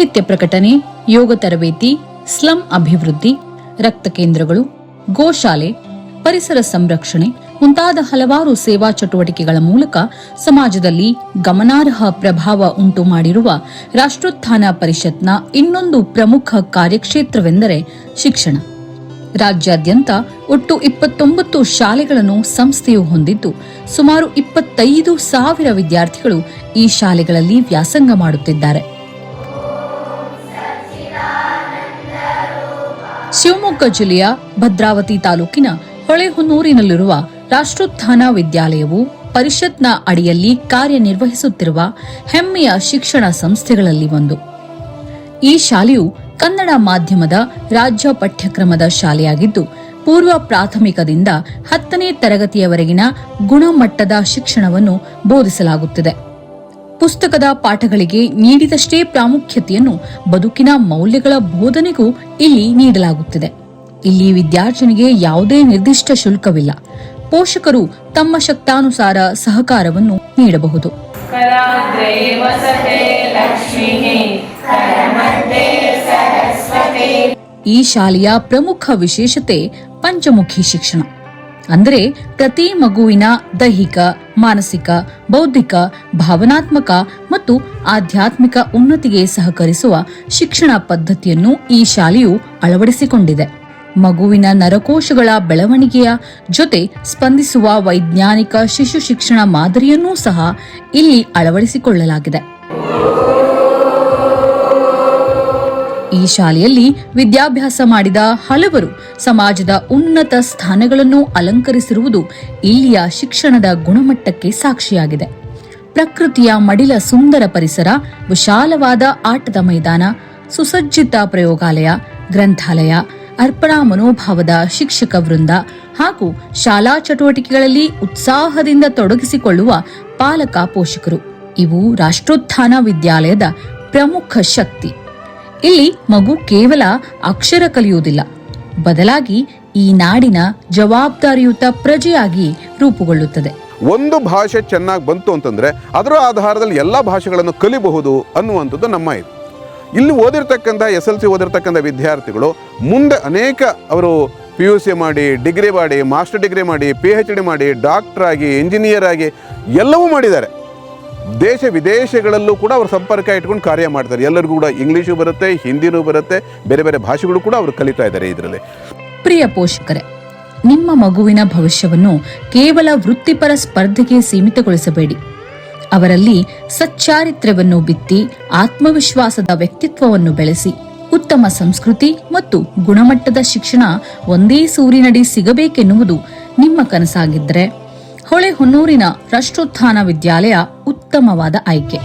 ಸಾಹಿತ್ಯ ಪ್ರಕಟಣೆ, ಯೋಗ ತರಬೇತಿ, ಸ್ಲಂ ಅಭಿವೃದ್ಧಿ, ರಕ್ತ ಕೇಂದ್ರಗಳು, ಗೋಶಾಲೆ, ಪರಿಸರ ಸಂರಕ್ಷಣೆ ಮುಂತಾದ ಹಲವಾರು ಸೇವಾ ಚಟುವಟಿಕೆಗಳ ಮೂಲಕ ಸಮಾಜದಲ್ಲಿ ಗಮನಾರ್ಹ ಪ್ರಭಾವ ಉಂಟು ಮಾಡಿರುವ ರಾಷ್ಟ್ರೋತ್ಥಾನ ಪರಿಷತ್ನ ಇನ್ನೊಂದು ಪ್ರಮುಖ ಕಾರ್ಯಕ್ಷೇತ್ರವೆಂದರೆ ಶಿಕ್ಷಣ. ರಾಜ್ಯಾದ್ಯಂತ ಒಟ್ಟು 29 ಶಾಲೆಗಳನ್ನು ಸಂಸ್ಥೆಯು ಹೊಂದಿದ್ದು, ಸುಮಾರು 25,000 ವಿದ್ಯಾರ್ಥಿಗಳು ಈ ಶಾಲೆಗಳಲ್ಲಿ ವ್ಯಾಸಂಗ ಮಾಡುತ್ತಿದ್ದಾರೆ. ಶಿವಮೊಗ್ಗ ಜಿಲ್ಲೆಯ ಭದ್ರಾವತಿ ತಾಲೂಕಿನ ಹೊಳೆಹೊನ್ನೂರಿನಲ್ಲಿರುವ ರಾಷ್ಟ್ರೋತ್ಥಾನ ವಿದ್ಯಾಲಯವು ಪರಿಷತ್ನ ಅಡಿಯಲ್ಲಿ ಕಾರ್ಯನಿರ್ವಹಿಸುತ್ತಿರುವ ಹೆಮ್ಮೆಯ ಶಿಕ್ಷಣ ಸಂಸ್ಥೆಗಳಲ್ಲಿ ಒಂದು. ಈ ಶಾಲೆಯು ಕನ್ನಡ ಮಾಧ್ಯಮದ ರಾಜ್ಯ ಪಠ್ಯಕ್ರಮದ ಶಾಲೆಯಾಗಿದ್ದು, ಪೂರ್ವ ಪ್ರಾಥಮಿಕದಿಂದ 10ನೇ ತರಗತಿಯವರೆಗಿನ ಗುಣಮಟ್ಟದ ಶಿಕ್ಷಣವನ್ನು ಬೋಧಿಸಲಾಗುತ್ತಿದೆ. ಪುಸ್ತಕದ ಪಾಠಗಳಿಗೆ ನೀಡಿದಷ್ಟೇ ಪ್ರಾಮುಖ್ಯತೆಯನ್ನು ಬದುಕಿನ ಮೌಲ್ಯಗಳ ಬೋಧನೆಗೂ ಇಲ್ಲಿ ನೀಡಲಾಗುತ್ತಿದೆ. ಇಲ್ಲಿ ವಿದ್ಯಾರ್ಜನೆಗೆ ಯಾವುದೇ ನಿರ್ದಿಷ್ಟ ಶುಲ್ಕವಿಲ್ಲ. ಪೋಷಕರು ತಮ್ಮ ಶಕ್ತಾನುಸಾರ ಸಹಕಾರವನ್ನು ನೀಡಬಹುದು. ಈ ಶಾಲೆಯ ಪ್ರಮುಖ ವಿಶೇಷತೆ ಪಂಚಮುಖಿ ಶಿಕ್ಷಣ. ಅಂದರೆ ಪ್ರತಿ ಮಗುವಿನ ದೈಹಿಕ, ಮಾನಸಿಕ, ಬೌದ್ಧಿಕ, ಭಾವನಾತ್ಮಕ ಮತ್ತು ಆಧ್ಯಾತ್ಮಿಕ ಉನ್ನತಿಗೆ ಸಹಕರಿಸುವ ಶಿಕ್ಷಣ ಪದ್ಧತಿಯನ್ನು ಈ ಶಾಲೆಯು ಅಳವಡಿಸಿಕೊಂಡಿದೆ. ಮಗುವಿನ ನರಕೋಶಗಳ ಬೆಳವಣಿಗೆಯ ಜೊತೆ ಸ್ಪಂದಿಸುವ ವೈಜ್ಞಾನಿಕ ಶಿಶು ಶಿಕ್ಷಣ ಮಾದರಿಯನ್ನೂ ಸಹ ಇಲ್ಲಿ ಅಳವಡಿಸಿಕೊಳ್ಳಲಾಗಿದೆ. ಈ ಶಾಲೆಯಲ್ಲಿ ವಿದ್ಯಾಭ್ಯಾಸ ಮಾಡಿದ ಹಲವರು ಸಮಾಜದ ಉನ್ನತ ಸ್ಥಾನಗಳನ್ನು ಅಲಂಕರಿಸಿರುವುದು ಇಲ್ಲಿಯ ಶಿಕ್ಷಣದ ಗುಣಮಟ್ಟಕ್ಕೆ ಸಾಕ್ಷಿಯಾಗಿದೆ. ಪ್ರಕೃತಿಯ ಮಡಿಲ ಸುಂದರ ಪರಿಸರ, ವಿಶಾಲವಾದ ಆಟದ ಮೈದಾನ, ಸುಸಜ್ಜಿತ ಪ್ರಯೋಗಾಲಯ, ಗ್ರಂಥಾಲಯ, ಅರ್ಪಣಾ ಮನೋಭಾವದ ಶಿಕ್ಷಕ ವೃಂದ ಹಾಗೂ ಶಾಲಾ ಚಟುವಟಿಕೆಗಳಲ್ಲಿ ಉತ್ಸಾಹದಿಂದ ತೊಡಗಿಸಿಕೊಳ್ಳುವ ಪಾಲಕ ಪೋಷಕರು ಇವು ರಾಷ್ಟ್ರೋತ್ಥಾನ ವಿದ್ಯಾಲಯದ ಪ್ರಮುಖ ಶಕ್ತಿ. ಇಲ್ಲಿ ಮಗು ಕೇವಲ ಅಕ್ಷರ ಕಲಿಯುವುದಿಲ್ಲ, ಬದಲಾಗಿ ಈ ನಾಡಿನ ಜವಾಬ್ದಾರಿಯುತ ಪ್ರಜೆಯಾಗಿ ರೂಪುಗೊಳ್ಳುತ್ತದೆ. ಒಂದು ಭಾಷೆ ಚೆನ್ನಾಗಿ ಬಂತು ಅಂತಂದ್ರೆ ಅದರ ಆಧಾರದಲ್ಲಿ ಎಲ್ಲ ಭಾಷೆಗಳನ್ನು ಕಲಿಬಹುದು ಅನ್ನುವಂಥದ್ದು ನಮ್ಮ ಇದು. ಇಲ್ಲಿ ಓದಿರ್ತಕ್ಕಂಥ SLC ಓದಿರ್ತಕ್ಕಂಥ ವಿದ್ಯಾರ್ಥಿಗಳು ಮುಂದೆ ಅನೇಕ ಅವರು PUC ಮಾಡಿ, ಡಿಗ್ರಿ ಮಾಡಿ, ಮಾಸ್ಟರ್ ಡಿಗ್ರಿ ಮಾಡಿ, PhD ಮಾಡಿ, ಡಾಕ್ಟರ್ ಆಗಿ, ಇಂಜಿನಿಯರ್ ಆಗಿ ಎಲ್ಲವೂ ಮಾಡಿದ್ದಾರೆ. ದೇಶ ವಿದೇಶಗಳಲ್ಲೂ ಕೂಡ ಅವರು ಸಂಪರ್ಕ ಇಟ್ಕೊಂಡು ಕಾರ್ಯ ಮಾಡ್ತಾರೆ. ಎಲ್ಲರಿಗೂ ಕೂಡ ಇಂಗ್ಲೀಷು ಬರುತ್ತೆ, ಹಿಂದಿನೂ ಬರುತ್ತೆ, ಬೇರೆ ಬೇರೆ ಭಾಷೆಗಳು ಕೂಡ ಅವರು ಕಲಿತಾ ಇದ್ದಾರೆ ಇದರಲ್ಲಿ. ಪ್ರಿಯ ಪೋಷಕರೇ, ನಿಮ್ಮ ಮಗುವಿನ ಭವಿಷ್ಯವನ್ನು ಕೇವಲ ವೃತ್ತಿಪರ ಸ್ಪರ್ಧೆಗೆ ಸೀಮಿತಗೊಳಿಸಬೇಡಿ. ಅವರಲ್ಲಿ ಸಚ್ಚಾರಿತ್ರ್ಯವನ್ನು ಬಿತ್ತಿ ಆತ್ಮವಿಶ್ವಾಸದ ವ್ಯಕ್ತಿತ್ವವನ್ನು ಬೆಳೆಸಿ ಉತ್ತಮ ಸಂಸ್ಕೃತಿ ಮತ್ತು ಗುಣಮಟ್ಟದ ಶಿಕ್ಷಣ ಒಂದೇ ಸೂರಿನಡಿ ಸಿಗಬೇಕೆನ್ನುವುದು ನಿಮ್ಮ ಕನಸಾಗಿದ್ದರೆ ಹೊಳೆಹೊನ್ನೂರಿನ ರಾಷ್ಟ್ರೋತ್ಥಾನ ವಿದ್ಯಾಲಯ ಉತ್ತಮವಾದ ಆಯ್ಕೆ.